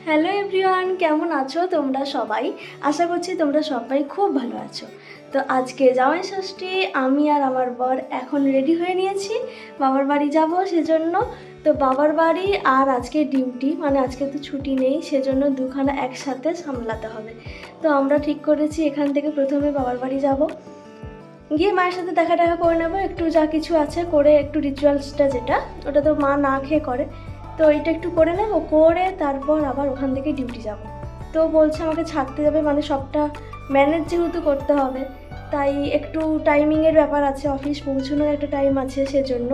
Hello everyone, কেমন আছো তোমরা সবাই? আশা করছি তোমরা সবাই খুব ভালো আছো। তো আজকে জামাই ষষ্ঠী, আমি আর আমার বর এখন রেডি হয়ে নিয়েছি, বাবার বাড়ি যাব সেজন্য। তো বাবার বাড়ি আর আজকে ডিউটি, মানে আজকে তো ছুটি নেই, সেজন্য দুখানা একসাথে সামলাতে হবে। তো আমরা ঠিক করেছি এখান থেকে প্রথমে বাবার বাড়ি যাব, গিয়ে মায়ের সাথে দেখা করে নেবো, একটু যা কিছু আছে করে, একটু রিচুয়ালসটা যেটা ওটা তো মা না খেয়ে করে, তো এইটা একটু করে নেবো, করে তারপর আবার ওখান থেকে ডিউটি যাব। তো বলছে আমাকে ছাড়তে যাবে, মানে সবটা ম্যানেজ যেহেতু করতে হবে, তাই একটু টাইমিংয়ের ব্যাপার আছে, অফিস পৌঁছানোর একটা টাইম আছে সেজন্য।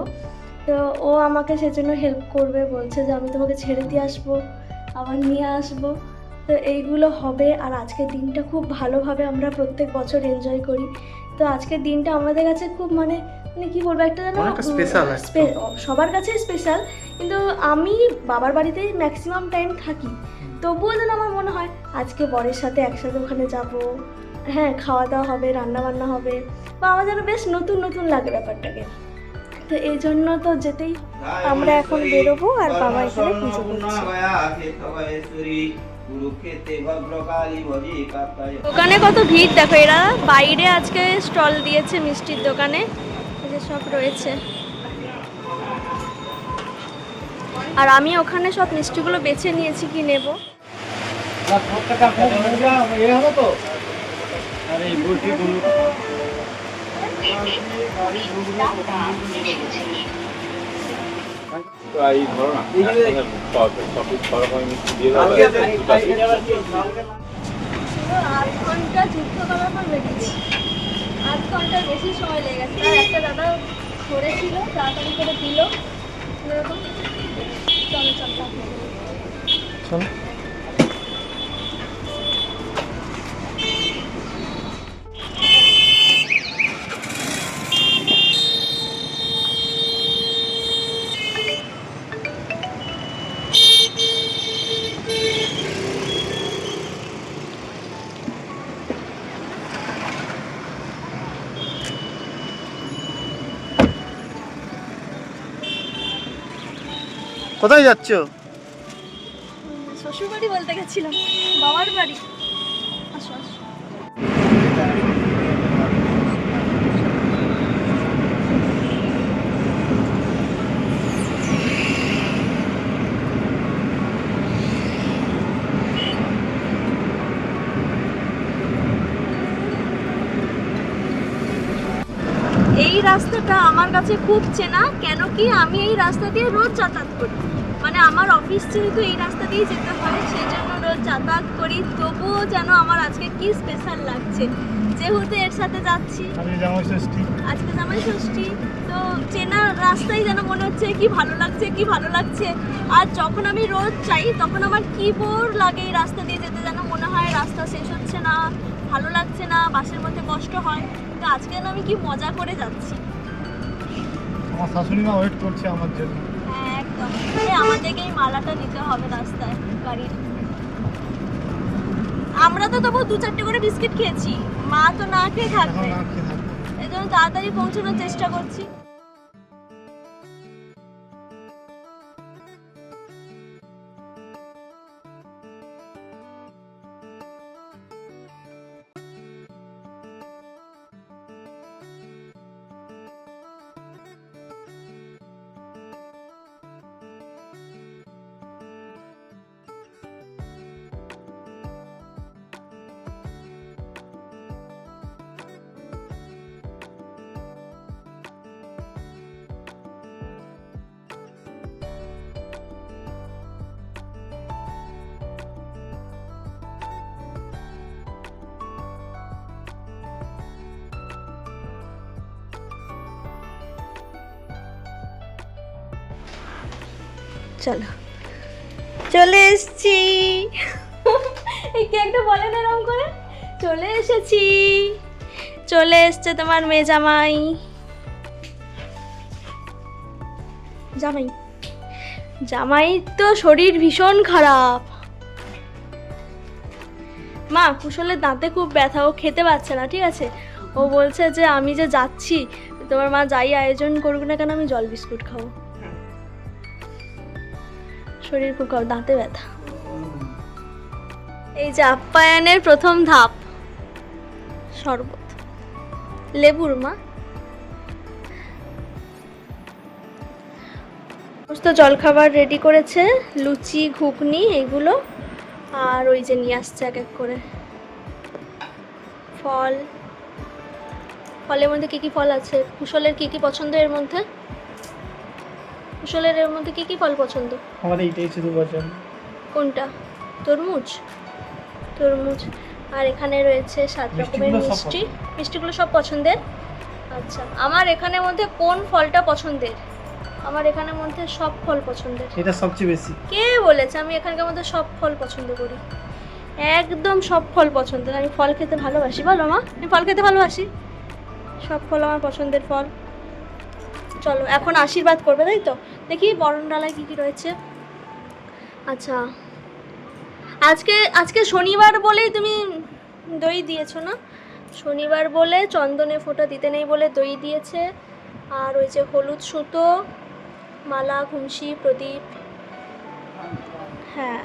তো ও আমাকে সেজন্য হেল্প করবে, বলছে যে আমি তোমাকে ছেড়ে দিয়ে আসবো, আবার নিয়ে আসবো। তো এইগুলো হবে। আর আজকের দিনটা খুব ভালোভাবে আমরা প্রত্যেক বছর এনজয় করি। তো আজকের দিনটা আমাদের কাছে খুব মানে মানে কী বলবো, একটা যেন সবার কাছেই স্পেশাল, কিন্তু আমি বাবার বাড়িতেই ম্যাক্সিমাম টাইম থাকি, তবুও যেন আমার মনে হয় আজকে বরের সাথে একসাথে ওখানে যাব, হ্যাঁ খাওয়া দাওয়া হবে, রান্না বান্না হবে, বা আমার যেন বেশ নতুন নতুন লাগে ব্যাপারটাকে। তো এই জন্য তো যেতেই আমরা এখন বেরোবো, আর বাবা এখানে পুজো করছে। দোকানে কত ভিড় দেখো, এরা বাইরে আজকে স্টল দিয়েছে মিষ্টির দোকানে, যে সব রয়েছে। আর আমি ওখানে সব মিষ্টিগুলো বেছে নিয়েছি কি নেব। আধ ঘন্টা যুদ্ধ করার পর বেরিয়েছি, আধ ঘন্টার বেশি সময় লেগে গেছে। আর একটা দাদা ধরেছিল, তাড়াতাড়ি করে দিল, এরকম চলো চলো চলো। কোথায় যাচ্ছ? শ্বশুর বাড়ি বলতে গেছিলাম, বাবার বাড়ি। আসো আসো। এই রাস্তাটা আমার কাছে খুব চেনা, কেন কি আমি এই রাস্তা দিয়ে রোজ যাতায়াত করি, মানে আমার অফিস যেহেতু এই রাস্তা দিয়ে যেতে হয়, সেই জন্য রোজ যাতায়াত করি। তবুও যেন আমার আজকে কি স্পেশাল লাগছে, যেহেতু এর সাথে যাচ্ছি। আজকে জামাই ষষ্ঠী, তো চেনা রাস্তায় যেন মনে হচ্ছে কি ভালো লাগছে, কি ভালো লাগছে। আর যখন আমি রোজ যাই তখন আমার কি বোর লাগে এই রাস্তা দিয়ে যেতে, যেন মনে হয় রাস্তা শেষ হচ্ছে না, ভালো লাগছে না, বাসের মধ্যে কষ্ট হয়। তো আজকে আমি কি মজা করে যাচ্ছি। আমার শাশুড়ি মা ওয়েট করছে আমার জন্য। হ্যাঁ একদম, আমাদেরকে এই মালাটা দিতে হবে রাস্তায় গাড়ির। আমরা তো তবু 2-4টে করে বিস্কিট খেয়েছি, মা তো না খেয়ে থাকবে, এই জন্য তাড়াতাড়ি পৌঁছানোর চেষ্টা করছি। চলো চলে এসছি। এই কেকটা বলে না এরকম করে, চলে এসেছি। চলে এসছে তোমার মেয়ে জামাই। জামাই জামাই তো শরীর ভীষণ খারাপ। মা কুশলের দাঁতে খুব ব্যথা, ও খেতে পারছে না, ঠিক আছে? ও বলছে যে আমি যে যাচ্ছি, তোমার মা যাই আয়োজন করুক না কেন আমি জল বিস্কুট খাবো। শরীর খুব দাঁতে ব্যথা। এই যে আপ্যায়নের প্রথম ধাপ, শরবত লেবুর মা। সমস্ত জলখাবার রেডি করেছে, লুচি ঘুগনি এগুলো, আর ওই যে নিয়ে আসছে এক এক করে ফল। ফলের মধ্যে কি কি ফল আছে? কুশলের কি কি পছন্দ এর মধ্যে? কুশলের এর মধ্যে কি কি ফল পছন্দ? আমার এইটাই শুধু পছন্দ। কোনটা? তরমুজ। তরমুজ। আর এখানে রয়েছে 7 রকমের মিষ্টিগুলো সব মিষ্টি। মিষ্টিগুলো সব পছন্দের। আচ্ছা, আমার এখানের মধ্যে কোন ফলটা পছন্দের? আমার এখানের মধ্যে সব ফল পছন্দের। এটা সবচেয়ে বেশি। কে বলেছে আমি এখানকার মধ্যে সব ফল পছন্দ করি? একদম সব ফল পছন্দের। আমি ফল খেতে ভালোবাসি, বলো মা, আমি ফল খেতে ভালোবাসি। সব ফল আমার পছন্দের ফল। চলো এখন আশীর্বাদ করবে, তাই তো? দেখি বরণ ডালায় কী কী রয়েছে। আচ্ছা, আজকে আজকে শনিবার বলেই তুমি দই দিয়েছো না? শনিবার বলে চন্দনে ফোঁটা দিতে নেই বলে দই দিয়েছে। আর ওই যে হলুদ সুতো, মালা, ঘুমসি, প্রদীপ। হ্যাঁ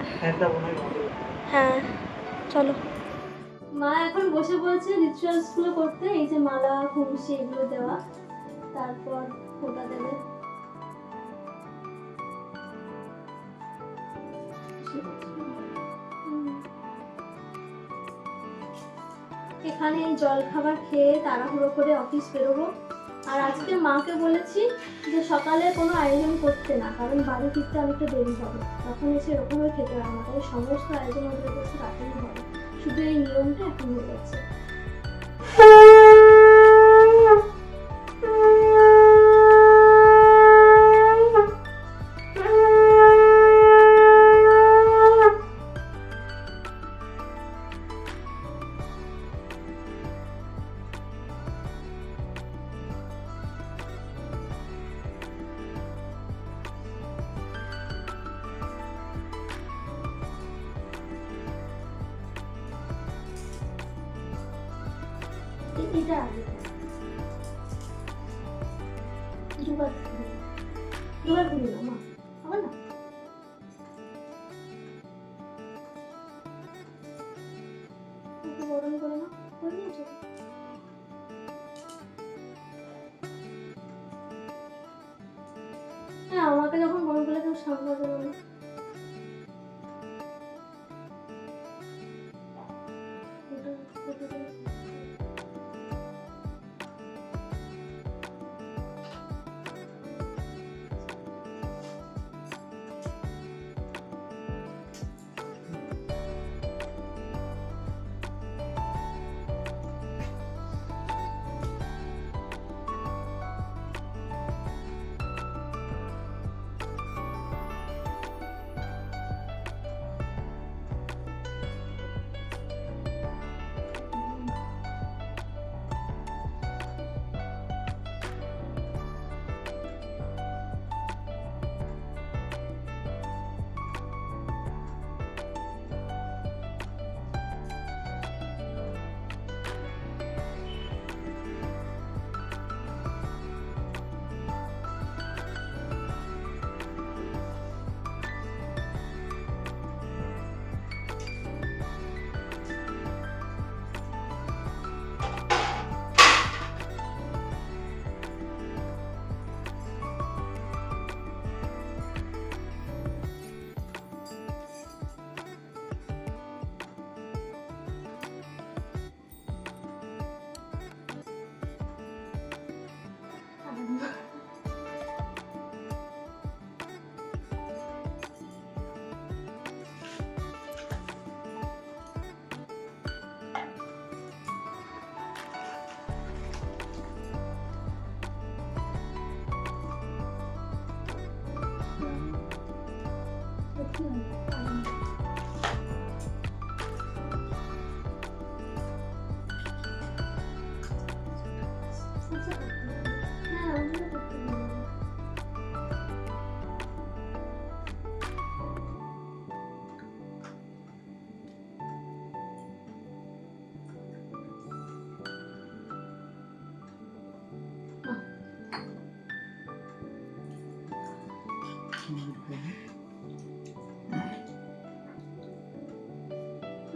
হ্যাঁ, চলো। মা এখন বসে পড়েছে রিচুয়ালসগুলো করতে। এই যে মালা, ঘুমসি এগুলো দেওয়া, তারপর ফোঁটা দেবে। এখানে জল খাবার খেয়ে তাড়াহুড়ো করে অফিস বেরোবো। আর আজকে মাকে বলেছি যে সকালে কোনো আয়োজন করতে না, কারণ বাড়ি ফিরতে অনেকটা দেরি হবে, তখন এসে এরকমই খেতে হবে না। তাই সমস্ত আয়োজন ওদের কাছে রাতেই হবে, শুধু এই নিয়মটা এখন হয়ে যাচ্ছে। এটা আগে দুবার দুবার ঘুরে না মা, হবে না? একটু গরম করে না, করে নিয়েছো? হ্যাঁ, আমাকে যখন গরম করলে কেউ সামনে দেবে না।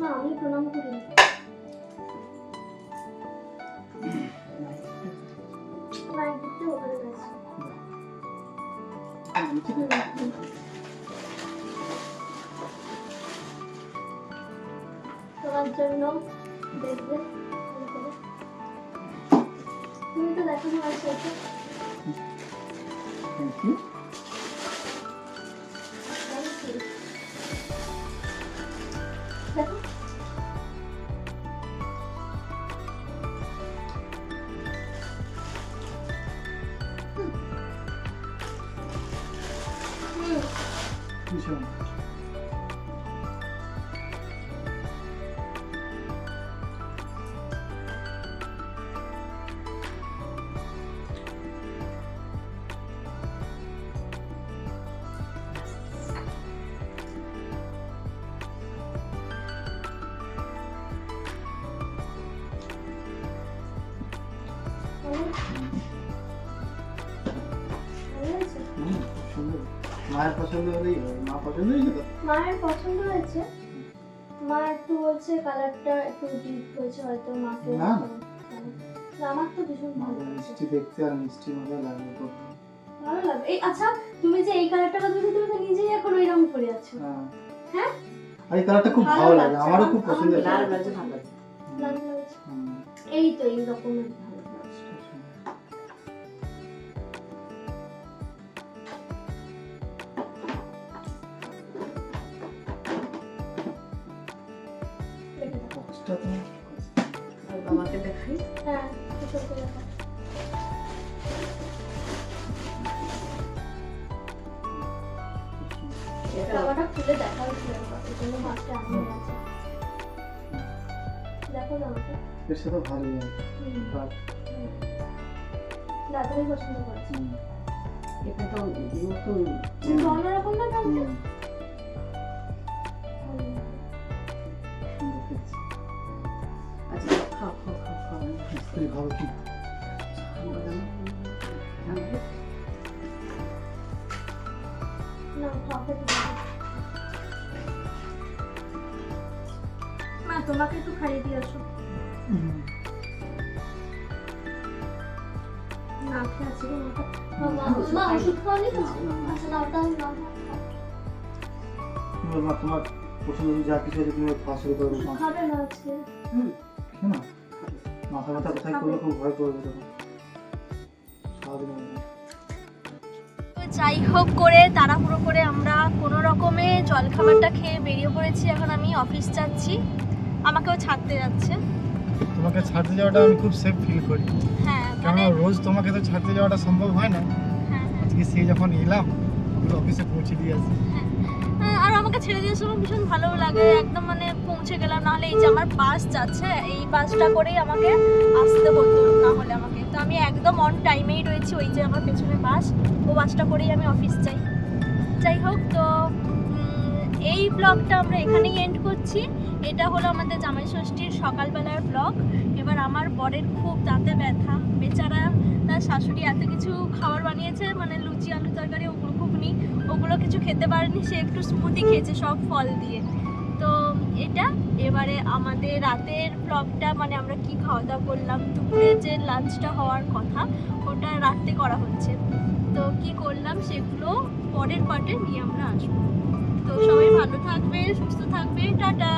না আমি প্রণাম করি মায়ের দিকটা ওখানে গেছে তোমার জন্য দেখবে তুমি তো দেখো আমার সাথে থ্যাংক ইউ। দেখো ভীষণ। খুব সুন্দর। মায়ের পছন্দ হলেই হয়। মা পছন্দ হয়েছে তো? মায়ের পছন্দ হয়েছে মা একটু বলছে কালারটা একটু ডিপ হয়েছে হয়তো মাকে না। না, আমার তো ভীষণ ভালো লাগছে মিষ্টি দেখতে আর মিষ্টি মজা লাগবে খুব। ভালো লাগবে এই আচ্ছা তুমি যে এই কালারটা কথা বলছো তুমি তো নিজেই এখন ওই রং পরে আছো হ্যাঁ। হ্যাঁ আর এই কালারটা খুব ভালো ভালো লাগে, লাগছে। আমারও খুব পছন্দ আমার হয়েছে। লাল লাগছে, ভালো লাগছে। লাল লাগছে হুম। এই তো এই রকমের ভালো লাগছে দেখে দেখো। বক্সটা তো আর বাবাকে দেখাই। হ্যাঁ এসব করে দেখো। এটা জামাটা খুলে দেখা হচ্ছিল এই জন্য মাছটা আমি আছে দেখো জামাটা এর সাথে ভালো লাগে। হুম বাট দাদাই পছন্দ করেছে এটা তো নতুন কিন্তু অন্যরকম না দামটা সুন্দর খেয়েছে। আচ্ছা খাও খাও খাও খাও মিস্ত্রি ভালো কি? না খাওয়াতে মা তোমাকে একটু খাইয়ে দিয়ে আসো না খেয়ে আছে গো মাটা মা ওষুধ খাওয়ালি তো আচ্ছা না ওটা আমি নাও মা তোমার পছন্দ যা কিছু আছে তুমি খাওয়া শুরু করবে। খাবে না আজকে কেন মাথা ব্যথা কোথায় করলে খুব ভয় করবে তখন সারাদিন হবে। তো যাই হোক করে তাড়াহুড়ো করে আমরা কোনো রকমে জলখাবারটা খেয়ে বেরিয়ে পড়েছি এখন আমি অফিস যাচ্ছি আমাকেও ছাড়তে যাচ্ছে তোমাকে ছাড়তে যাওয়াটা আমি খুব সেফ ফিল করি, হ্যাঁ কেননা রোজ তোমাকে তো ছাড়তে যাওয়াটা সম্ভব হয় না। হ্যাঁ আজকে সেই যখন এলাম ওগুলো অফিসে পৌঁছে দিয়ে আসি। হ্যাঁ আর আমাকে ছেড়ে দিয়ে সময় ভীষণ ভালো লাগে একদম মানে পৌঁছে গেলাম নাহলে এই যে আমার বাস যাচ্ছে এই বাসটা করেই আমাকে আসতে হতো না হলে আমাকে তো আমি একদম অন টাইমেই রয়েছি ওই যে আমার পেছনে বাস ও বাসটা করেই আমি অফিস যাই যাই হোক তো এই ব্লগটা আমরা এখানেই এন্ড করছি এটা হলো আমাদের জামাই ষষ্ঠীর সকালবেলার ব্লগ এবার আমার বরের খুব দাঁতে ব্যথা বেচারা তার শাশুড়ি এত কিছু খাবার বানিয়েছে মানে লুচি আলু তরকারি ওগুলো ঘুগনি ওগুলো কিছু খেতে পারেনি সে একটু স্মুদি খেয়েছে সব ফল দিয়ে তো এটা এবারে আমাদের রাতের ব্লগটা মানে আমরা কি খাওয়া দাওয়া করলাম দুপুরে যে লাঞ্চটা হওয়ার কথা ওটা রাতে করা হচ্ছে তো কি করলাম সেগুলো পরের পার্টে নিয়ে আমরা আসবো তো সবাই ভালো থাকবে সুস্থ থাকবে টাটা।